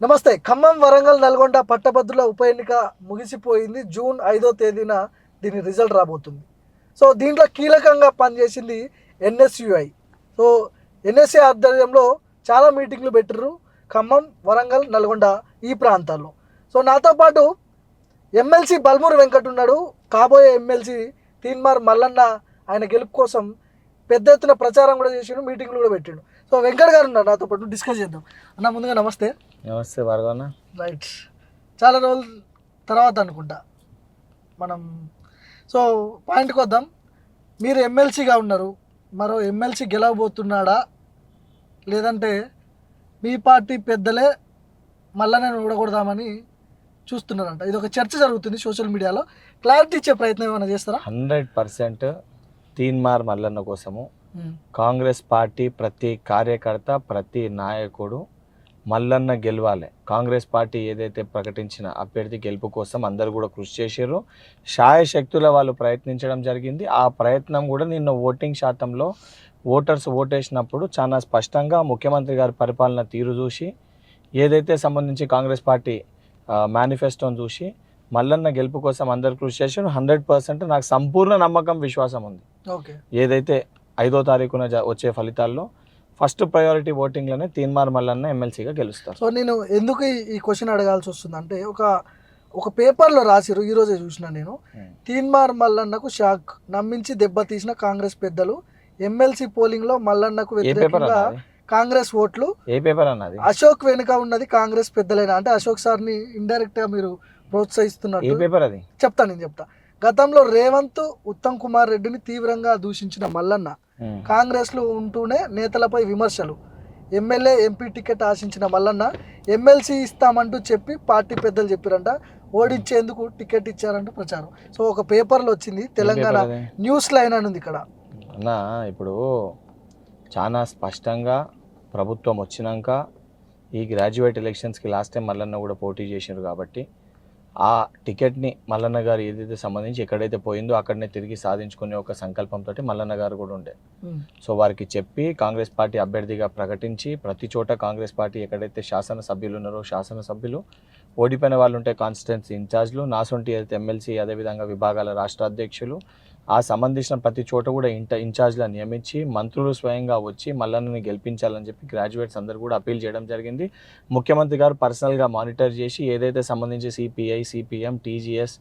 నమస్తే. ఖమ్మం, వరంగల్, నల్గొండ పట్టభద్రుల ఉప ఎన్నిక ముగిసిపోయింది. జూన్ 5వ తేదీన దీని రిజల్ట్ రాబోతుంది. సో దీంట్లో కీలకంగా పనిచేసింది ఎన్ఎస్యుఐ. సో ఎన్ఎస్ఏ ఆధ్వర్యంలో చాలా మీటింగ్లు పెట్టిర్రు ఖమ్మం, వరంగల్, నల్గొండ ఈ ప్రాంతాల్లో. సో నాతో పాటు ఎమ్మెల్సీ బల్మూరి వెంకట్ ఉన్నాడు. కాబోయే ఎమ్మెల్సీ తీన్మార్ మల్లన్న ఆయన గెలుపు కోసం పెద్ద ఎత్తున ప్రచారం కూడా చేసిండు, మీటింగ్లు కూడా పెట్టిండు. సో వెంకట్ గారు ఉన్నారు నాతో పాటు, డిస్కస్ చేద్దాం. అన్న ముందుగా నమస్తే. నమస్తే భార్గవన్న. రైట్, చాలా రోజుల తర్వాత అనుకుంటా మనం. సో పాయింట్కి వద్దాం. మీరు ఎమ్మెల్సీగా ఉన్నారు, మరో ఎమ్మెల్సీ గెలవబోతున్నాడా లేదంటే మీ పార్టీ పెద్దలే మళ్ళీ నేను ఊడగొడదామని చూస్తున్నారంట. ఇది ఒక చర్చ జరుగుతుంది సోషల్ మీడియాలో. క్లారిటీ ఇచ్చే ప్రయత్నం ఏమైనా చేస్తారా? 100% తీన్మార్ మల్లన్న కోసము కాంగ్రెస్ పార్టీ ప్రతి కార్యకర్త, ప్రతి నాయకుడు మల్లన్న గెలవాలి. కాంగ్రెస్ పార్టీ ఏదైతే ప్రకటించిన అభ్యర్థి గెలుపు కోసం అందరూ కూడా కృషి చేశారు. శాయశక్తుల వాళ్ళు ప్రయత్నించడం జరిగింది. ఆ ప్రయత్నం కూడా నిన్న ఓటింగ్ శాతంలో ఓటర్స్ ఓటేసినప్పుడు చాలా స్పష్టంగా ముఖ్యమంత్రి గారి పరిపాలన తీరు చూసి, ఏదైతే సంబంధించి కాంగ్రెస్ పార్టీ మేనిఫెస్టోని చూసి మల్లన్న గెలుపు కోసం అందరు కృషి చేశారు. 100% నాకు సంపూర్ణ నమ్మకం, విశ్వాసం ఉంది. ఓకే, ఏదైతే 5వ తారీఖున వచ్చే ఫలితాల్లో ఫస్ట్ ప్రయారిటీ ఓటింగ్లోనే తీన్మార్ మల్లన్న ఎమ్మెల్సీగా గెలుస్తారు. సో నేను ఎందుకు ఈ క్వశ్చన్ అడగాల్సి వస్తుంది అంటే, ఒక పేపర్లో రాసిరు, ఈరోజే చూసిన నేను. తీన్మార్ మల్లన్నకు షాక్, నమ్మించి దెబ్బతీసిన కాంగ్రెస్ పెద్దలు, ఎమ్మెల్సీ పోలింగ్లో మల్లన్నకు వ్యతిరేకంగా కాంగ్రెస్ ఓట్లు. ఏ పేపర్ అన్నది? అశోక్ వెనుక ఉన్నది కాంగ్రెస్ పెద్దలైన, అంటే అశోక్ సార్ని ఇండైరెక్ట్ గా మీరు ప్రోత్సహిస్తున్నారు. ఏ పేపర్ అది? చెప్తా. గతంలో రేవంత్, ఉత్తమ్ కుమార్ రెడ్డిని తీవ్రంగా దూషించిన మల్లన్న కాంగ్రెస్ లో ఉంటూనే నేతలపై విమర్శలు. ఎమ్మెల్యే, ఎంపీ టికెట్ ఆశించిన మల్లన్న ఎమ్మెల్సీ ఇస్తామంటూ చెప్పి పార్టీ పెద్దలు చెప్పారంట, ఓడించేందుకు టికెట్ ఇచ్చారంటూ ప్రచారం. సో ఒక పేపర్లో వచ్చింది, తెలంగాణ న్యూస్ లైన్ అని ఉంది ఇక్కడ. అన్నా ఇప్పుడు చాలా స్పష్టంగా ప్రభుత్వం వచ్చినాక ఈ గ్రాడ్యుయేట్ ఎలక్షన్స్కి లాస్ట్ టైం మల్లన్న కూడా పోటీ చేసినారు కాబట్టి ఆ టికెట్ని మల్లన్న గారు ఏదైతే సంబంధించి ఎక్కడైతే పోయిందో అక్కడనే తిరిగి సాధించుకునే ఒక సంకల్పంతో మల్లన్న గారు కూడా ఉండే. సో వారికి చెప్పి కాంగ్రెస్ పార్టీ అభ్యర్థిగా ప్రకటించి ప్రతి చోట కాంగ్రెస్ పార్టీ ఎక్కడైతే శాసనసభ్యులు ఉన్నారో శాసనసభ్యులు, ఓడిపోయిన వాళ్ళు ఉంటే కాన్స్టిట్యున్సీ ఇన్ఛార్జ్లు, నాసొంటి ఏదైతే ఎమ్మెల్సీ, అదేవిధంగా విభాగాల రాష్ట్ర అధ్యక్షులు, ఆ సంబంధించిన ప్రతి చోట కూడా ఇన్ఛార్జ్లను నియమించి మంత్రులు స్వయంగా వచ్చి మల్లన్నని గెలిపించాలని చెప్పి గ్రాడ్యుయేట్స్ అందరూ కూడా అప్పీల్ చేయడం జరిగింది. ముఖ్యమంత్రి గారు పర్సనల్గా మానిటర్ చేసి ఏదైతే సంబంధించి సిపిఐ, సిపిఎం, టీజీఎస్,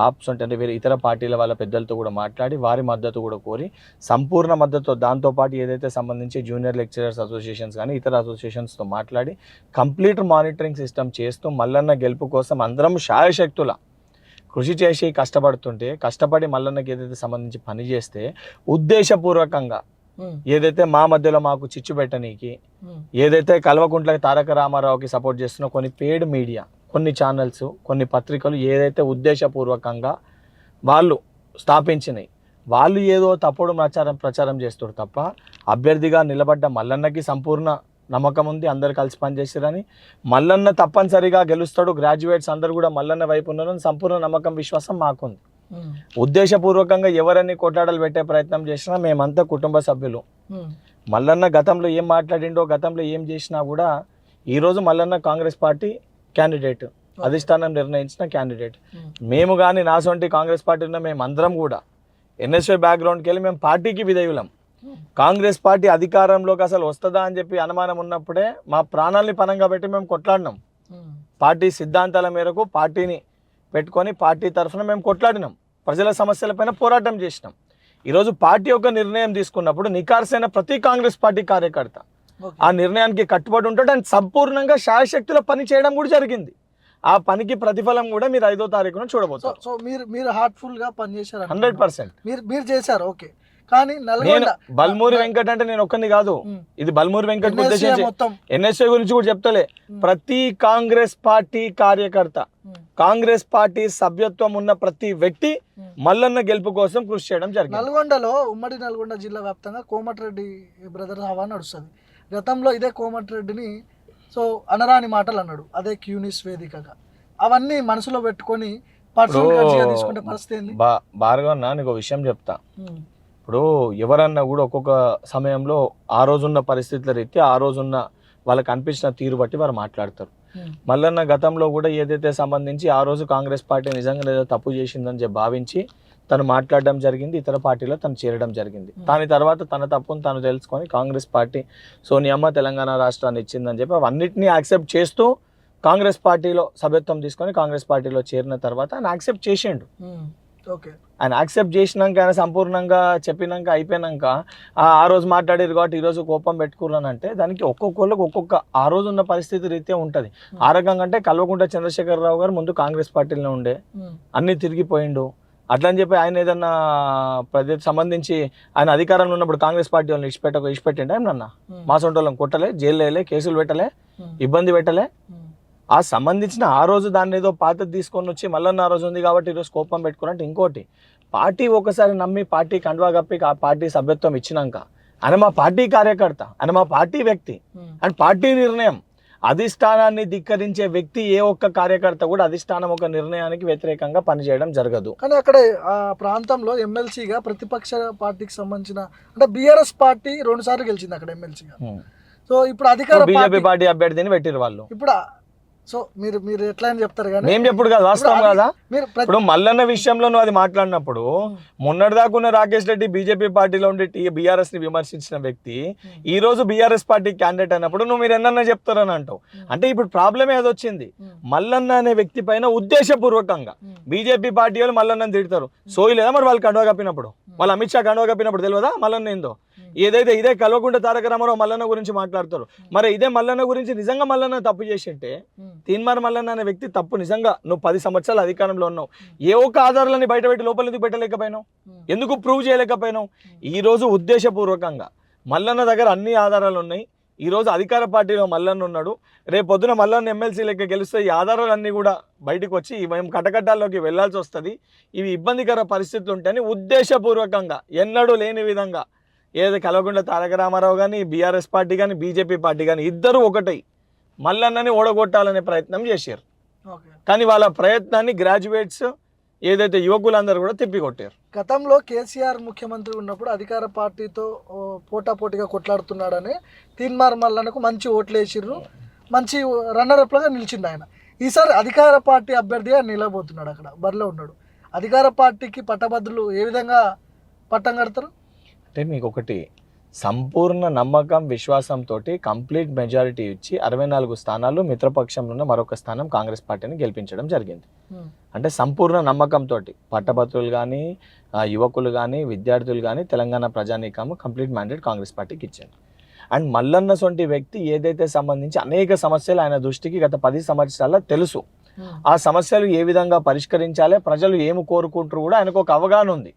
ఆప్స్ అంటే వేరే ఇతర పార్టీల వాళ్ళ పెద్దలతో కూడా మాట్లాడి వారి మద్దతు కూడా కోరి సంపూర్ణ మద్దతు, దాంతోపాటు ఏదైతే సంబంధించి జూనియర్ లెక్చరర్స్ అసోసియేషన్స్ కానీ ఇతర అసోసియేషన్స్తో మాట్లాడి కంప్లీట్ మానిటరింగ్ సిస్టమ్ చేస్తూ మల్లన్న గెలుపు కోసం అందరం శాయశక్తుల కృషి చేసి కష్టపడి మల్లన్నకి ఏదైతే సంబంధించి పని చేస్తే ఉద్దేశపూర్వకంగా ఏదైతే మా మధ్యలో మాకు చిచ్చు పెట్టనీకి, ఏదైతే కల్వకుంట్లకి తారక రామారావుకి సపోర్ట్ చేస్తున్న కొన్ని పేడ్ మీడియా, కొన్ని ఛానల్స్, కొన్ని పత్రికలు ఏదైతే ఉద్దేశపూర్వకంగా వాళ్ళు స్థాపించినాయి, వాళ్ళు ఏదో తప్పుడు ప్రచారం చేస్తారు తప్ప అభ్యర్థిగా నిలబడ్డ మల్లన్నకి సంపూర్ణ నమ్మకం ఉంది. అందరు కలిసి పనిచేస్తారని, మల్లన్న తప్పనిసరిగా గెలుస్తాడు, గ్రాడ్యుయేట్స్ అందరూ కూడా మల్లన్న వైపు ఉన్నారని సంపూర్ణ నమ్మకం, విశ్వాసం మాకుంది. ఉద్దేశపూర్వకంగా ఎవరన్నీ కొట్లాటలు పెట్టే ప్రయత్నం చేసినా మేమంతా కుటుంబ సభ్యులు. మల్లన్న గతంలో ఏం మాట్లాడిండో, గతంలో ఏం చేసినా కూడా ఈరోజు మల్లన్న కాంగ్రెస్ పార్టీ క్యాండిడేట్, అధిష్టానం నిర్ణయించిన క్యాండిడేట్. మేము కానీ నాసొంటి కాంగ్రెస్ పార్టీ ఉన్న మేమందరం కూడా ఎన్ఎస్ఐ బ్యాక్గ్రౌండ్కి వెళ్ళి మేము పార్టీకి విధేయులం. కాంగ్రెస్ పార్టీ అధికారంలోకి అసలు వస్తుందా అని చెప్పి అనుమానం ఉన్నప్పుడే మా ప్రాణాలని పనంగా పెట్టి మేము కొట్లాడినాం. పార్టీ సిద్ధాంతాల మేరకు పార్టీని పెట్టుకొని పార్టీ తరఫున మేము కొట్లాడినాం, ప్రజల సమస్యలపైన పోరాటం చేసినాం. ఈరోజు పార్టీ ఒక నిర్ణయం తీసుకున్నప్పుడు నికార్సైన ప్రతి కాంగ్రెస్ పార్టీ కార్యకర్త ఆ నిర్ణయానికి కట్టుబడి ఉంటాడు అండ్ సంపూర్ణంగా శాయశక్తుల పని చేయడం కూడా జరిగింది. ఆ పనికి ప్రతిఫలం కూడా మీరు 5వ తారీఖున చూడబోతారు. సో మీరు హార్ట్ఫుల్ గా పనిచేశారు, 100% మీరు చేశారు. ఓకే, కానీ బల్మూరి వెంకట్ అంటే నేను ఒక్కరిని కాదు, ఇది బల్మూరి వెంకట్ ఉద్దేశించి ఎన్ఎస్ఏ గురించి కూడా చెప్తలే. ప్రతి కాంగ్రెస్ పార్టీ కార్యకర్త, కాంగ్రెస్ పార్టీ సభ్యత్వం ఉన్న ప్రతి వ్యక్తి మల్లన్న గెలుపు కోసం కృషి చేయడం జరిగింది. నల్గొండలో, ఉమ్మడి నల్గొండ జిల్లా వ్యాప్తంగా కోమటిరెడ్డి బ్రదర్స్ హవా నడుస్తుంది. గతంలో ఇదే కోమటిరెడ్డిని సో అనరాని మాటలు అన్నాడు, అదే క్యూనిస్ వేదికగా. అవన్నీ మనసులో పెట్టుకొని పర్సనల్ తీసుకుంటే పరిస్థితి ఏంది? భార్గవన్న నీకు విషయం చెప్తా. ఇప్పుడు ఎవరన్నా కూడా ఒక్కొక్క సమయంలో ఆ రోజున్న పరిస్థితుల రీత్యా ఆ రోజున్న వాళ్ళకి అనిపించిన తీరు బట్టి వారు మాట్లాడతారు. మల్లన్న గతంలో కూడా ఏదైతే సంబంధించి ఆ రోజు కాంగ్రెస్ పార్టీ నిజంగా ఏదో తప్పు చేసిందని చెప్పి భావించి తను మాట్లాడడం జరిగింది, ఇతర పార్టీలో తను చేరడం జరిగింది. దాని తర్వాత తన తప్పును తను తెలుసుకొని కాంగ్రెస్ పార్టీ సోనియమ్మ తెలంగాణ రాష్ట్రాన్ని ఇచ్చిందని చెప్పి అవన్నిటినీ యాక్సెప్ట్ చేస్తూ కాంగ్రెస్ పార్టీలో సభ్యత్వం తీసుకొని కాంగ్రెస్ పార్టీలో చేరిన తర్వాత ఆయన యాక్సెప్ట్ చేసిండు. ఆయన యాక్సెప్ట్ చేసినాక ఆయన సంపూర్ణంగా చెప్పినాక అయిపోయినాక ఆ రోజు మాట్లాడారు కాబట్టి ఈరోజు కోపం పెట్టుకున్నానంటే దానికి ఒక్కొక్కళ్ళకి ఒక్కొక్క ఆ రోజు ఉన్న పరిస్థితి రీత్యా ఉంటుంది. ఆ రకంగా అంటే కల్వకుంట్ల చంద్రశేఖరరావు గారు ముందు కాంగ్రెస్ పార్టీలో ఉండే అన్ని తిరిగిపోయిండు. అట్లా అని చెప్పి ఆయన ఏదన్నా సంబంధించి ఆయన అధికారంలో ఉన్నప్పుడు కాంగ్రెస్ పార్టీ వాళ్ళని ఇచ్చిపెట్టిండే ఏమన్నా మా సొంటోళ్ళని కొట్టలే, జైలు వేయలే, కేసులు పెట్టలే, ఇబ్బంది పెట్టలే. ఆ సంబంధించిన ఆ రోజు దాన్ని ఏదో పాత తీసుకొని వచ్చి మళ్ళీ ఆ రోజు ఉంది కాబట్టి ఈరోజు కోపం పెట్టుకున్నట్టు ఇంకోటి పార్టీ ఒకసారి నమ్మి పార్టీ కండువా కప్పి ఆ పార్టీ సభ్యత్వం ఇచ్చినాక ఆయన మా పార్టీ కార్యకర్త, ఆయన మా పార్టీ వ్యక్తి అండ్ పార్టీ నిర్ణయం అధిష్టానాన్ని ధిక్కరించే వ్యక్తి ఏ ఒక్క కార్యకర్త కూడా అధిష్టానం ఒక నిర్ణయానికి వ్యతిరేకంగా పనిచేయడం జరగదు. కానీ అక్కడ ఆ ప్రాంతంలో ఎమ్మెల్సీగా ప్రతిపక్ష పార్టీకి సంబంధించిన అంటే బీఆర్ఎస్ పార్టీ 2 సార్లు గెలిచింది అక్కడ ఎమ్మెల్సీగా. సో ఇప్పుడు అధికార బీజేపీ పార్టీ అభ్యర్థిని పెట్టిరు వాళ్ళు. ఇప్పుడు సో మీరు ఎట్లా అని చెప్తారు కానీ మేము చెప్పుడు కదా వాస్తవం కదా. ఇప్పుడు మల్లన్న విషయంలో నువ్వు అది మాట్లాడినప్పుడు మొన్నటిదాకా ఉన్న రాకేష్ రెడ్డి బీజేపీ పార్టీలో ఉండి బీఆర్ఎస్ ని విమర్శించిన వ్యక్తి ఈ రోజు బీఆర్ఎస్ పార్టీ క్యాండిడేట్ అయినప్పుడు నువ్వు మీరు ఎన్నన్నా చెప్తారని అంటావు. అంటే ఇప్పుడు ప్రాబ్లం ఏదొచ్చింది, మల్లన్న అనే వ్యక్తి పైన ఉద్దేశపూర్వకంగా బీజేపీ పార్టీ వాళ్ళు మల్లన్నని తిడతారు. సోయి లేదా మరి వాళ్ళు కండువా కప్పినప్పుడు, వాళ్ళు అమిత్ షా కండువా కప్పినప్పుడు తెలియదా మల్లన్న ఏందో? ఏదైతే ఇదే కల్వకుంట్ల తారక రామారావు మల్లన్న గురించి మాట్లాడతారు, మరి ఇదే మల్లన్న గురించి నిజంగా మల్లన్న తప్పు చేసింటే తీన్మార్ మల్లన్న అనే వ్యక్తి తప్పు నిజంగా నువ్వు 10 సంవత్సరాలు అధికారంలో ఉన్నావు, ఏ ఒక్క ఆధారాలని బయట పెట్టి లోపల ఎందుకు పెట్టలేకపోయినావు, ఎందుకు ప్రూవ్ చేయలేకపోయినావు? ఈ రోజు ఉద్దేశపూర్వకంగా మల్లన్న దగ్గర అన్ని ఆధారాలు ఉన్నాయి. ఈ రోజు అధికార పార్టీలో మల్లన్న ఉన్నాడు, రేపు పొద్దున మల్లన్న ఎమ్మెల్సీ లెక్క గెలిస్తే ఈ ఆధారాలన్నీ కూడా బయటకు వచ్చి మేము కటకట్టాల్లోకి వెళ్లాల్సి వస్తుంది, ఇవి ఇబ్బందికర పరిస్థితులు ఉంటాయని ఉద్దేశపూర్వకంగా ఎన్నడూ లేని విధంగా ఏదో కల్వకుంట్ల తారక రామారావు కానీ బీఆర్ఎస్ పార్టీ కానీ బీజేపీ పార్టీ కానీ ఇద్దరు ఒకటై మల్లన్నని ఓడగొట్టాలనే ప్రయత్నం చేశారు. కానీ వాళ్ళ ప్రయత్నాన్ని గ్రాడ్యుయేట్స్ ఏదైతే యువకులందరూ కూడా తిప్పికొట్టారు. గతంలో కేసీఆర్ ముఖ్యమంత్రి ఉన్నప్పుడు అధికార పార్టీతో పోటాపోటీగా కొట్లాడుతున్నాడని తీన్మార్ మల్లన్నకు మంచి ఓట్లు వేసిర్రు, మంచి రన్నరప్లుగా నిలిచిండు ఆయన. ఈసారి అధికార పార్టీ అభ్యర్థిగా నిలబోతున్నాడు, అక్కడ బరిలో ఉన్నాడు. అధికార పార్టీకి పట్టభద్రులు ఏ విధంగా పట్టం కడతారు అంటే మీకు ఒకటి సంపూర్ణ నమ్మకం విశ్వాసంతో కంప్లీట్ మెజారిటీ ఇచ్చి 64 స్థానాలు మిత్రపక్షంలో ఉన్న మరొక స్థానం కాంగ్రెస్ పార్టీని గెలిపించడం జరిగింది. అంటే సంపూర్ణ నమ్మకంతో పట్టభద్రులు కానీ యువకులు కానీ విద్యార్థులు కానీ తెలంగాణ ప్రజానీకము కంప్లీట్ మ్యాండేట్ కాంగ్రెస్ పార్టీకి ఇచ్చింది. అండ్ మల్లన్న సొంటి వ్యక్తి ఏదైతే సంబంధించి అనేక సమస్యలు ఆయన దృష్టికి గత 10 సంవత్సరాల తెలుసు. ఆ సమస్యలు ఏ విధంగా పరిష్కరించాలి, ప్రజలు ఏమి కోరుకుంటారు కూడా ఆయనకు ఒక అవగాహన ఉంది.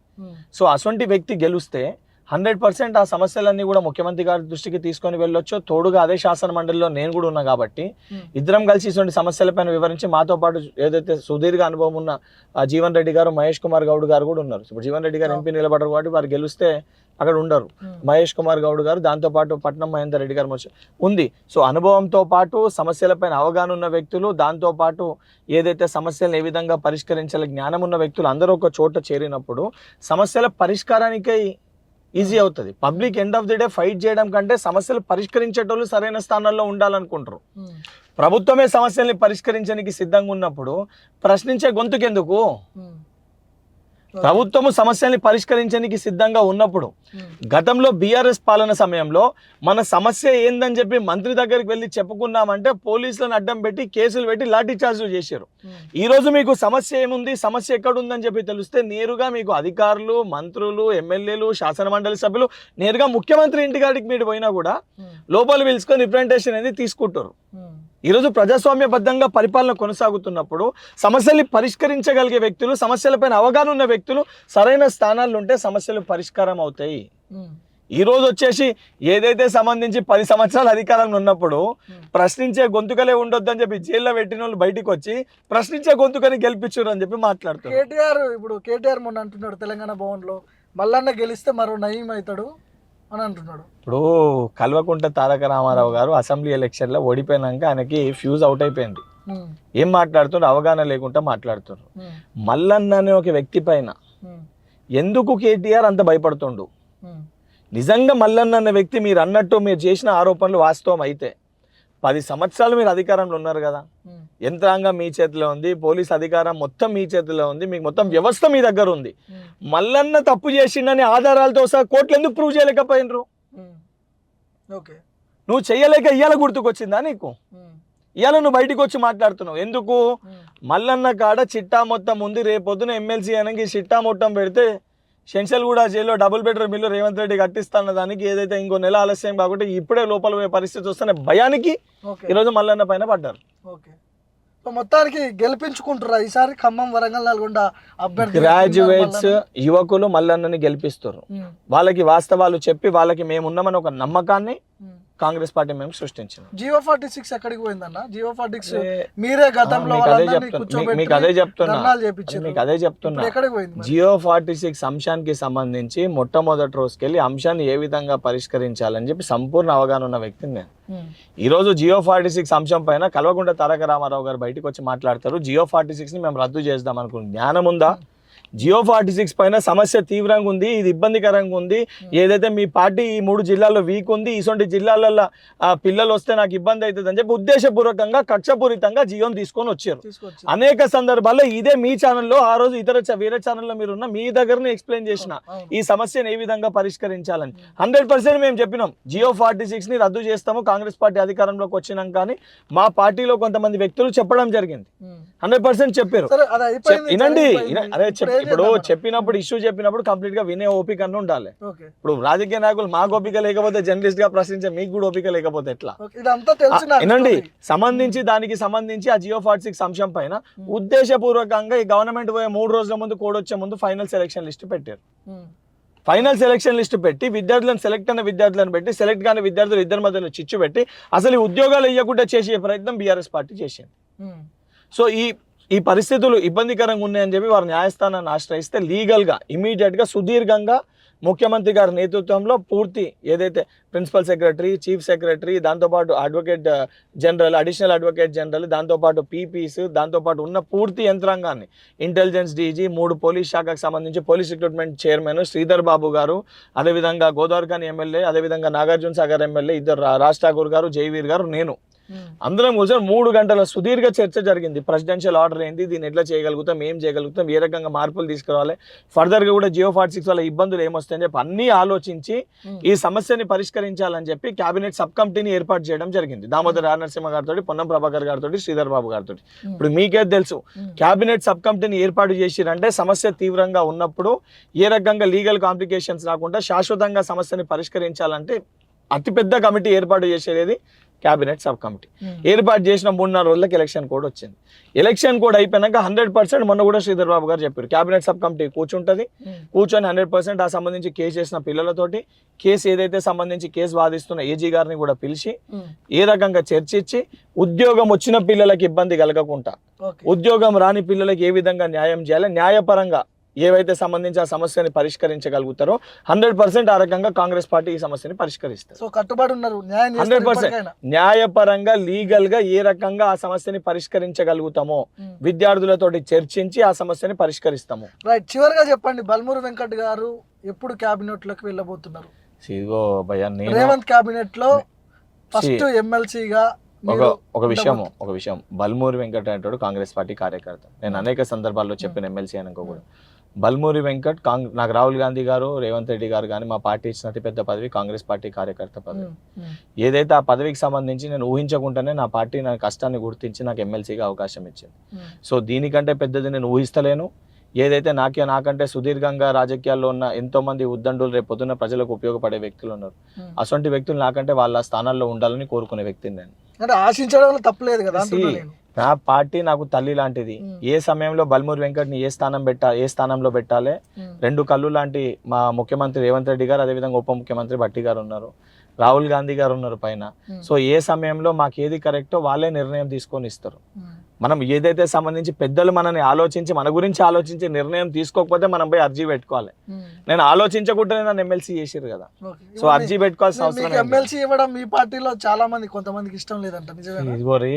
సో అసొంటి వ్యక్తి గెలిస్తే 100% ఆ సమస్యలన్నీ కూడా ముఖ్యమంత్రి గారి దృష్టికి తీసుకొని వెళ్ళొచ్చు. తోడుగా అదే శాసన మండలిలో నేను కూడా ఉన్నా కాబట్టి ఇద్దరం కలిసి ఇటువంటి సమస్యలపైన వివరించి మాతో పాటు ఏదైతే సుదీర్ఘ అనుభవం ఉన్న జీవన్ రెడ్డి గారు, మహేష్ కుమార్ గౌడ్ గారు కూడా ఉన్నారు. ఇప్పుడు జీవన్ రెడ్డి గారు ఎంపీ నిలబడరు కాబట్టి వారు గెలిస్తే అక్కడ ఉండరు. మహేష్ కుమార్ గౌడ్ గారు, దాంతోపాటు పట్నం మహేందర్ రెడ్డి గారు ఉంది. సో అనుభవంతో పాటు సమస్యలపైన అవగాహన ఉన్న వ్యక్తులు, దాంతోపాటు ఏదైతే సమస్యలను ఏ విధంగా పరిష్కరించాలి జ్ఞానం ఉన్న వ్యక్తులు అందరూ ఒక చోట చేరినప్పుడు సమస్యల పరిష్కారానికై ఈజీ అవుతుంది. Public end of the day fight చేయడం కంటే సమస్యలు పరిష్కరించేటోళ్ళు సరైన స్థానాల్లో ఉండాలనుకుంటారు. ప్రభుత్వమే సమస్యల్ని పరిష్కరించడానికి సిద్ధంగా ఉన్నప్పుడు ప్రశ్నించే గొంతుకెందుకు? ప్రభుత్వము సమస్యల్ని పరిష్కరించడానికి సిద్ధంగా ఉన్నప్పుడు గతంలో బీఆర్ఎస్ పాలన సమయంలో మన సమస్య ఏందని చెప్పి మంత్రి దగ్గరికి వెళ్ళి చెప్పుకున్నామంటే పోలీసులను అడ్డం పెట్టి కేసులు పెట్టి లాఠీ చార్జీలు చేశారు. ఈ రోజు మీకు సమస్య ఏముంది, సమస్య ఎక్కడుందని చెప్పి తెలిస్తే నేరుగా మీకు అధికారులు, మంత్రులు, ఎమ్మెల్యేలు, శాసన మండలి సభ్యులు నేరుగా ముఖ్యమంత్రి ఇంటికాడికి మీరు పోయినా కూడా లోపల పిలుచుకొని రిప్రజెంటేషన్ అనేది తీసుకుంటారు. ఈరోజు ప్రజాస్వామ్యబద్ధంగా పరిపాలన కొనసాగుతున్నప్పుడు సమస్యల్ని పరిష్కరించగలిగే వ్యక్తులు, సమస్యలపైన అవగాహన ఉన్న వ్యక్తులు సరైన స్థానాల్లో ఉంటే సమస్యలు పరిష్కారం అవుతాయి. ఈ రోజు వచ్చేసి ఏదైతే సంబంధించి 10 సంవత్సరాలు అధికారంలో ఉన్నప్పుడు ప్రశ్నించే గొంతుకలే ఉండొద్దని చెప్పి జైల్లో పెట్టిన వాళ్ళు బయటికి వచ్చి ప్రశ్నించే గొంతుకని గెలిపించారు అని చెప్పి మాట్లాడుతారు. కేటీఆర్ మొన్న అంటున్నాడు తెలంగాణ భవన్లో మల్లన్న గెలిస్తే మరో నయం అవుతాడు అని అంటున్నాడు. ఇప్పుడు కల్వకుంట్ల తారక రామారావు గారు అసెంబ్లీ ఎలక్షన్లో ఓడిపోయినాక ఆయనకి ఫ్యూజ్ అవుట్ అయిపోయింది. ఏం మాట్లాడుతున్నారు, అవగాహన లేకుండా మాట్లాడుతున్నారు. మల్లన్న అనే ఒక వ్యక్తి పైన ఎందుకు కేటీఆర్ అంత భయపడుతుండు? నిజంగా మల్లన్న అనే వ్యక్తి మీరు అన్నట్టు మీరు చేసిన ఆరోపణలు వాస్తవం అయితే 10 సంవత్సరాలు మీరు అధికారంలో ఉన్నారు కదా, యంత్రాంగం మీ చేతిలో ఉంది, పోలీస్ అధికారం మొత్తం మీ చేతిలో ఉంది, మీకు మొత్తం వ్యవస్థ మీ దగ్గర ఉంది. మల్లన్న తప్పు చేసిండని ఆధారాలతో సహా కోర్టులు ఎందుకు ప్రూవ్ చేయలేకపోయినరు? ఓకే, నువ్వు చెయ్యలేక ఇయ్యాల గుర్తుకొచ్చిందా నీకు? ఇవాళ నువ్వు బయటకు వచ్చి మాట్లాడుతున్నావు ఎందుకు? మల్లన్న కాడ చిట్టా మొత్తం ఉంది, రేపొద్దున ఎమ్మెల్సీ అనకి చిట్టా మొత్తం పెడితే శంషల్గూడ జైల్లో డబుల్ బెడ్రూమ్ ఇల్లు రేవంత్ రెడ్డి కట్టిస్తాన్న దానికి ఏదైతే ఇంకో నెల ఆలస్యం కాబట్టి ఇప్పుడే లోపల పోయే పరిస్థితి వస్తున్న భయానికి ఈరోజు మల్లన్న పైన పడ్డారు. ఓకే, సో మొత్తానికి గెలిపించుకుంటారా ఈసారి ఖమ్మం, వరంగల్, నల్గొండ అభ్యర్థి? గ్రాడ్యుయేట్స్ యువకులు మల్లన్నని గెలిపిస్తారు. వాళ్ళకి వాస్తవాలు చెప్పి వాళ్ళకి మేము ఉన్నామని ఒక నమ్మకాన్ని కాంగ్రెస్ పార్టీ మేము సృష్టించింది. జియో 46 ఎక్కడికి పోయిందన్న? జియో 46 మీరే గతంలో మీకు అదే చెప్తున్నా. జియో 46 అంశానికి సంబంధించి మొట్టమొదటి రోజుకెళ్ళి అంశాన్ని ఏ విధంగా పరిష్కరించాలని చెప్పి సంపూర్ణ అవగాహన ఉన్న వ్యక్తిని నేను. ఈ రోజు జియో 46 అంశం పైన కల్వకుంట్ల తారక రామారావు గారు బయటకు వచ్చి మాట్లాడతారు. జియో 46 ని మేము రద్దు చేద్దాం అనుకున్న జ్ఞానం ఉందా? జియో 46 పైన సమస్య తీవ్రంగా ఉంది, ఇది ఇబ్బందికరంగా ఉంది, ఏదైతే మీ పార్టీ ఈ 3 జిల్లాల్లో వీక్ ఉంది, ఇటువంటి జిల్లాలలో పిల్లలు వస్తే నాకు ఇబ్బంది అవుతుంది అని చెప్పి ఉద్దేశపూర్వకంగా కక్షపూరితంగా జియోని తీసుకొని వచ్చారు. అనేక సందర్భాల్లో ఇదే మీ ఛానల్లో ఆ రోజు వేరే ఛానల్లో మీరున్న మీ దగ్గరనే ఎక్స్ప్లెయిన్ చేసిన ఈ సమస్యను ఏ విధంగా పరిష్కరించాలని 100% మేము చెప్పినాం. జియో 46 ని రద్దు చేస్తాము కాంగ్రెస్ పార్టీ అధికారంలోకి వచ్చినాం కానీ మా పార్టీలో కొంతమంది వ్యక్తులు చెప్పడం జరిగింది. 100% చెప్పారు. వినండి, అదే ఇప్పుడు చెప్పినప్పుడు ఇష్యూ చెప్పినప్పుడు కంప్లీట్ గా వినే ఓపిక అన్న ఉండాలి. ఇప్పుడు రాజకీయ నాయకులు మాకు ఓపిక లేకపోతే జర్నలిస్ట్ గా ప్రశ్నించే మీకు కూడా ఓపిక లేకపోతే ఎట్లా? వినండి, దానికి సంబంధించి ఆ జియో 46 అంశం పైన ఉద్దేశపూర్వకంగా ఈ గవర్నమెంట్ పోయే 3 రోజుల ముందు కోడ్ వచ్చే ముందు ఫైనల్ సెలక్షన్ లిస్ట్ పెట్టారు. ఫైనల్ సెలక్షన్ లిస్ట్ పెట్టి విద్యార్థులను సెలెక్ట్ అయిన విద్యార్థులను పెట్టి సెలెక్ట్ కాని విద్యార్థులు ఇద్దరి మధ్యలో చిచ్చు పెట్టి అసలు ఈ ఉద్యోగాలు ఇవ్వకుండా చేసే ప్రయత్నం బీఆర్ఎస్ పార్టీ చేసింది. సో ఈ పరిస్థితులు ఇబ్బందికరంగా ఉన్నాయని చెప్పి వారు న్యాయస్థానాన్ని ఆశ్రయిస్తే లీగల్గా ఇమీడియట్గా సుదీర్ఘంగా ముఖ్యమంత్రి గారి నేతృత్వంలో పూర్తి ఏదైతే ప్రిన్సిపల్ సెక్రటరీ, చీఫ్ సెక్రటరీ, దాంతోపాటు advocate general, additional advocate general, దాంతోపాటు పీపీస్, దాంతోపాటు ఉన్న పూర్తి యంత్రాంగాన్ని ఇంటెలిజెన్స్ డీజీ, 3 పోలీస్ శాఖకు సంబంధించి police recruitment chairman Sridhar Babu గారు, అదేవిధంగా గోదావరిఖాన్ ఎమ్మెల్యే, అదేవిధంగా నాగార్జున సాగర్ ఎమ్మెల్యే, 2 రాజ్ ఠాకూర్ గారు, జైవీర్ గారు, నేను అందరం కూర్చొని 3 గంటల సుదీర్ఘ చర్చ జరిగింది. ప్రెసిడెన్షియల్ ఆర్డర్ ఏంటి, దీన్ని ఎట్లా చేయగలుగుతాం, ఏం చేయగలుగుతాం, ఏ రకంగా మార్పులు తీసుకురావాలి, ఫర్దర్గా కూడా జియో 46 వల్ల ఇబ్బందులు ఏమొస్తాయని చెప్పి అన్నీ ఆలోచించి ఈ సమస్యని పరిష్కరించాలని చెప్పి కేబినెట్ సబ్ కమిటీని ఏర్పాటు చేయడం జరిగింది. దామోదర్ నరసింహ గారితో, పొన్నం ప్రభాకర్ గారితో, శ్రీధర్ బాబు గారితో. ఇప్పుడు మీకే తెలుసు కేబినెట్ సబ్ కమిటీని ఏర్పాటు చేసిరంటే సమస్య తీవ్రంగా ఉన్నప్పుడు ఏ రకంగా లీగల్ కాంప్లికేషన్స్ రాకుండా శాశ్వతంగా సమస్యని పరిష్కరించాలంటే అతిపెద్ద కమిటీ ఏర్పాటు చేసేది క్యాబినెట్ సబ్ కమిటీ. ఏర్పాటు చేసిన 3-4 రోజులకు ఎలక్షన్ కోడ్ వచ్చింది. ఎలక్షన్ కోడ్ అయిపోయినాక 100% మొన్న కూడా శ్రీధర్ బాబు గారు చెప్పారు క్యాబినెట్ సబ్ కమిటీ కూర్చుంటుంది, కూర్చొని 100% ఆ సంబంధించి కేసు చేసిన పిల్లలతోటి కేసు ఏదైతే సంబంధించి కేసు వాదిస్తున్న ఏజీ గారిని కూడా పిలిచి ఏ రకంగా చర్చించి ఉద్యోగం వచ్చిన పిల్లలకి ఇబ్బంది కలగకుండా ఉద్యోగం రాని పిల్లలకి ఏ విధంగా న్యాయం చేయాలి, న్యాయపరంగా ఏవైతే సంబంధించి ఆ సమస్యని పరిష్కరించగలుగుతారో 100% ఆ రకంగా కాంగ్రెస్ పార్టీ ఈ సమస్యని పరిష్కరిస్తారు. సో కట్టుబడి ఉన్నారు 100% న్యాయపరంగా లీగల్ గా ఏ రకంగా ఆ సమస్యని పరిష్కరించగలుగుతామో విద్యార్థులతోటి చర్చించి ఆ సమస్యని పరిష్కరిస్తాము. రైట్, చివరిగా చెప్పండి, బల్మూరు వెంకట్ గారు ఎప్పుడు క్యాబినెట్ లోకి వెళ్ళబోతున్నారు? రేవంత్ క్యాబినెట్ లో ఫస్ట్ ఎమ్మెల్సీగా ఒక విషయం బల్మూరి వెంకట్ అనేటోడు కాంగ్రెస్ పార్టీ కార్యకర్త. నేను అనేక సందర్భాల్లో చెప్పిన ఎమ్మెల్సీ అనుకో కూడా బల్మూరి వెంకట్ నాకు రాహుల్ గాంధీ గారు, రేవంత్ రెడ్డి గారు కానీ మా పార్టీ ఇచ్చిన అతిపెద్ద పదవి కాంగ్రెస్ పార్టీ కార్యకర్త పదవి. ఏదైతే ఆ పదవికి సంబంధించి నేను ఊహించకుండానే నా పార్టీ నా కష్టాన్ని గుర్తించి నాకు ఎమ్మెల్సీగా అవకాశం ఇచ్చింది. సో దీనికంటే పెద్దది నేను ఊహిస్తలేను. ఏదైతే నాకంటే సుదీర్ఘంగా రాజకీయాల్లో ఉన్న ఎంతో మంది ఉద్దండులు రేపు పొద్దున్న ప్రజలకు ఉపయోగపడే వ్యక్తులు ఉన్నారు. అటువంటి వ్యక్తులు నాకంటే వాళ్ళ స్థానాల్లో ఉండాలని కోరుకునే వ్యక్తిని నేను. ఆశించడం తప్పలేదు కదా. నా పార్టీ నాకు తల్లి లాంటిది. ఏ సమయంలో బల్మూరి వెంకట్ని ఏ స్థానంలో పెట్టాలి, 2 కళ్ళు లాంటి మా ముఖ్యమంత్రి రేవంత్ రెడ్డి గారు, అదేవిధంగా ఉప ముఖ్యమంత్రి భట్టి గారు ఉన్నారు, రాహుల్ గాంధీ గారు ఉన్నారు పైన. సో ఏ సమయంలో మాకు ఏది కరెక్టో వాళ్ళే నిర్ణయం తీసుకొని ఇస్తారు. మనం ఏదైతే సంబంధించి పెద్దలు మనని ఆలోచించి మన గురించి ఆలోచించి నిర్ణయం తీసుకోకపోతే మనం పోయి అర్జీ పెట్టుకోవాలి. నేను ఆలోచించకుండానే నన్ను ఎమ్మెల్సీ చేసిరు కదా, సో అర్జీ పెట్టుకోవాల్సిన అవసరం. ఎమ్మెల్సీ ఇవ్వడం మీ పార్టీలో చాలా మంది కొంతమందికి ఇష్టం లేదంట. ఇదిగోరి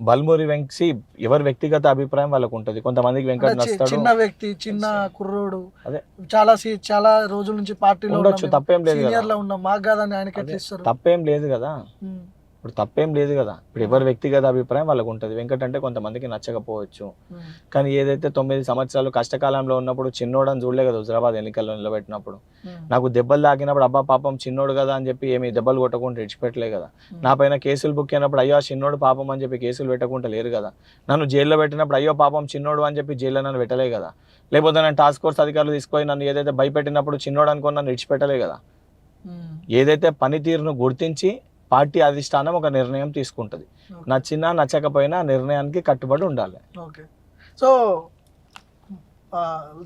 బల్మూరి వెంకీ ఎవరి వ్యక్తిగత అభిప్రాయం వాళ్ళకు ఉంటది. కొంతమందికి వెంకట్ నచ్చుతాడు, చిన్న వ్యక్తి, చిన్న కుర్రోడు, అదే చాలా రోజుల నుంచి పార్టీలో ఉండొచ్చు, తప్పేం లేదు కదా. మాకు కాదని ఆయనకి ఎట్లా ఇస్తారు? తప్పేం లేదు కదా. ఇప్పుడు తప్పేం లేదు కదా. ఇప్పుడు ఎవరి వ్యక్తిగత అభిప్రాయం వాళ్ళకు ఉంటుంది. వెంకట్ అంటే కొంతమందికి నచ్చకపోవచ్చు, కానీ ఏదైతే 9 సంవత్సరాలు కష్టకాలంలో ఉన్నప్పుడు చిన్నోడని చూడలే కదా హుజరాబాద్ ఎన్నికల్లో నిలబెట్టినప్పుడు. నాకు దెబ్బలు తాకినప్పుడు అబ్బా పాపం చిన్నోడు కదా అని చెప్పి ఏమి దెబ్బలు కొట్టకుండా విడిచిపెట్టలే కదా. నా పైన కేసులు బుక్ అయినప్పుడు అయ్యో చిన్నోడు పాపం అని చెప్పి కేసులు పెట్టకుండా లేరు కదా. నన్ను జైల్లో పెట్టినప్పుడు అయ్యో పాపం చిన్నోడు అని చెప్పి జైల్లో నన్ను పెట్టలే కదా. లేకపోతే నేను టాస్క్ ఫోర్స్ అధికారులు తీసుకొని నన్ను ఏదైతే భయపెట్టినప్పుడు చిన్నోడు అనుకుని నన్ను విడిచిపెట్టలే కదా. ఏదైతే పనితీరును గుర్తించి పార్టీ అధిష్టానం ఒక నిర్ణయం తీసుకుంటుంది. నచ్చినా నచ్చకపోయినా ఆ నిర్ణయానికి కట్టుబడి ఉండాలి. ఓకే. సో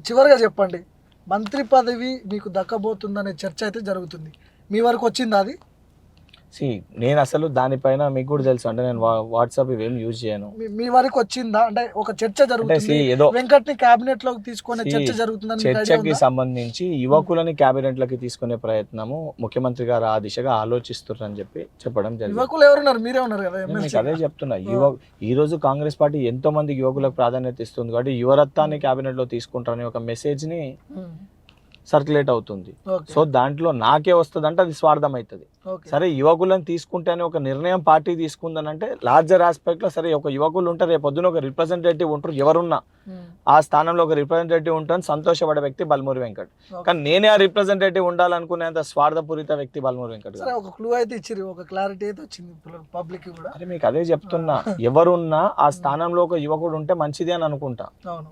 చివరిగా చెప్పండి, మంత్రి పదవి మీకు దక్కబోతుందనే చర్చ అయితే జరుగుతుంది, మీ వరకు వచ్చిందా అది? నేను అసలు దానిపైన మీకు కూడా తెలుసు, అంటే నేను వాట్సాప్ ఇవేం యూజ్ చేయను. మీ వరకు వచ్చిందా? అంటే ఒక చర్చ జరుగుతుంది, ఏదో వెంకట్ ని క్యాబినెట్ లోకి తీసుకునే చర్చ జరుగుతుందని చర్చకి సంబంధించి యువకులని క్యాబినెట్ లోకి తీసుకునే ప్రయత్నము ముఖ్యమంత్రి గారు ఆ దిశగా ఆలోచిస్తున్నారని చెప్పి చెప్పడం జరిగింది. యువకులు ఎవరున్నారు? మీరే ఉన్నారు కదా. మీకు అదే చెప్తున్నా, ఈ రోజు కాంగ్రెస్ పార్టీ ఎంతో మంది యువకులకు ప్రాధాన్యత ఇస్తుంది కాబట్టి యువరత్నాన్ని క్యాబినెట్ లో తీసుకుంటారని ఒక మెసేజ్ ని సర్క్యులేట్ అవుతుంది. సో దాంట్లో నాకే వస్తుంది అంటే అది స్వార్థం అవుతుంది. సరే యువకులను తీసుకుంటే అని ఒక నిర్ణయం పార్టీ తీసుకుందని అంటే లార్జర్ ఆస్పెక్ట్ లో సరే ఒక యువకులు ఉంటారు, రేపు పొద్దున ఒక రిప్రజెంటేటివ్ ఉంటారు, ఎవరున్నా ఆ స్థానంలో ఒక రిప్రజెంటేటివ్ ఉంటారని సంతోషపడే వ్యక్తి బల్మూరి వెంకట్. కానీ నేనే ఆ రిప్రజెంటేటివ్ ఉండాలనుకునేంత స్వార్థపూరిత వ్యక్తి బల్మూరి వెంకట్. ఒక క్లూ అయితే ఇచ్చారు, ఒక క్లారిటీ అయితే వచ్చింది పబ్లిక్ కూడా. అదే మీకు అదే చెప్తున్నా, ఎవరున్నా ఆ స్థానంలో ఒక యువకుడు ఉంటే మంచిది అని అనుకుంటా.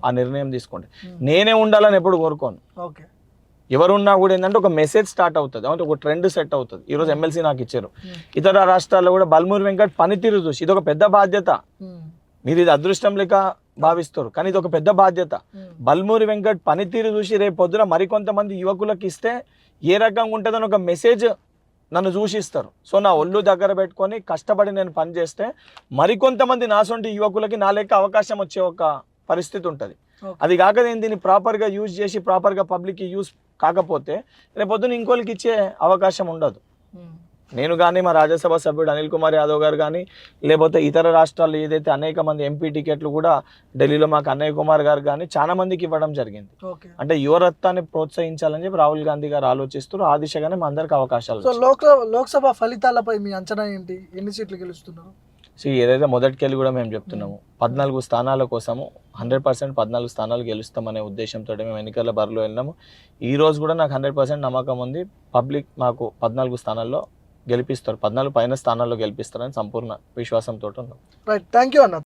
ఆ నిర్ణయం తీసుకుంటే నేనే ఉండాలని ఎప్పుడు కోరుకోను. ఓకే. ఎవరున్నా కూడా ఏంటంటే ఒక మెసేజ్ స్టార్ట్ అవుతుంది, అంటే ఒక ట్రెండ్ సెట్ అవుతుంది. ఈ రోజు ఎమ్మెల్సీ నాకు ఇచ్చారు, ఇతర రాష్ట్రాల్లో కూడా బల్మూరి వెంకట్ పనితీరు చూసి ఇది ఒక పెద్ద బాధ్యత. మీరు ఇది అదృష్టం లెక్క భావిస్తారు, కానీ ఇది ఒక పెద్ద బాధ్యత. బల్మూరి వెంకట్ పనితీరు చూసి రేపు పొద్దున మరికొంతమంది యువకులకు ఇస్తే ఏ రకంగా ఉంటుందని ఒక మెసేజ్ నన్ను చూసిస్తారు. సో నా ఒళ్ళు దగ్గర పెట్టుకొని కష్టపడి నేను పనిచేస్తే మరికొంతమంది నాసొంటి యువకులకి నా లెక్క అవకాశం వచ్చే ఒక పరిస్థితి ఉంటుంది. అది కాక నేను దీన్ని ప్రాపర్గా యూజ్ చేసి ప్రాపర్గా పబ్లిక్కి యూజ్ కాకపోతే రేపొద్దున ఇంకోళ్ళకి ఇచ్చే అవకాశం ఉండదు. నేను కానీ మా రాజ్యసభ సభ్యుడు అనిల్ కుమార్ యాదవ్ గారు కానీ లేకపోతే ఇతర రాష్ట్రాల్లో ఏదైతే అనేక మంది ఎంపీ టికెట్లు కూడా ఢిల్లీలో మాకు అన్నయ్య కుమార్ గారు కానీ చాలా మందికి ఇవ్వడం జరిగింది. అంటే యువరత్నాన్ని ప్రోత్సహించాలని చెప్పి రాహుల్ గాంధీ గారు ఆలోచిస్తారు. ఆ దిశగానే మా అందరికి అవకాశాలు. సో లోక్సభ ఫలితాలపై మీ అంచనా ఏంటి? ఎన్ని సీట్లు గెలుస్తున్నారు? ఏదైతే మొదటికెళ్ళి కూడా మేము చెప్తున్నాము 14 స్థానాల కోసము 100% 14 స్థానాలు గెలుస్తామనే ఉద్దేశంతో మేము ఎన్నికల బరిలో వెళ్ళినాము. ఈ రోజు కూడా నాకు 100% నమ్మకం ఉంది, పబ్లిక్ మాకు 14 స్థానాల్లో గెలిపిస్తారు, 14 పైన స్థానాల్లో గెలిపిస్తారని సంపూర్ణ విశ్వాసంతో ఉన్నాం. రైట్, థ్యాంక్ యూ అన్న.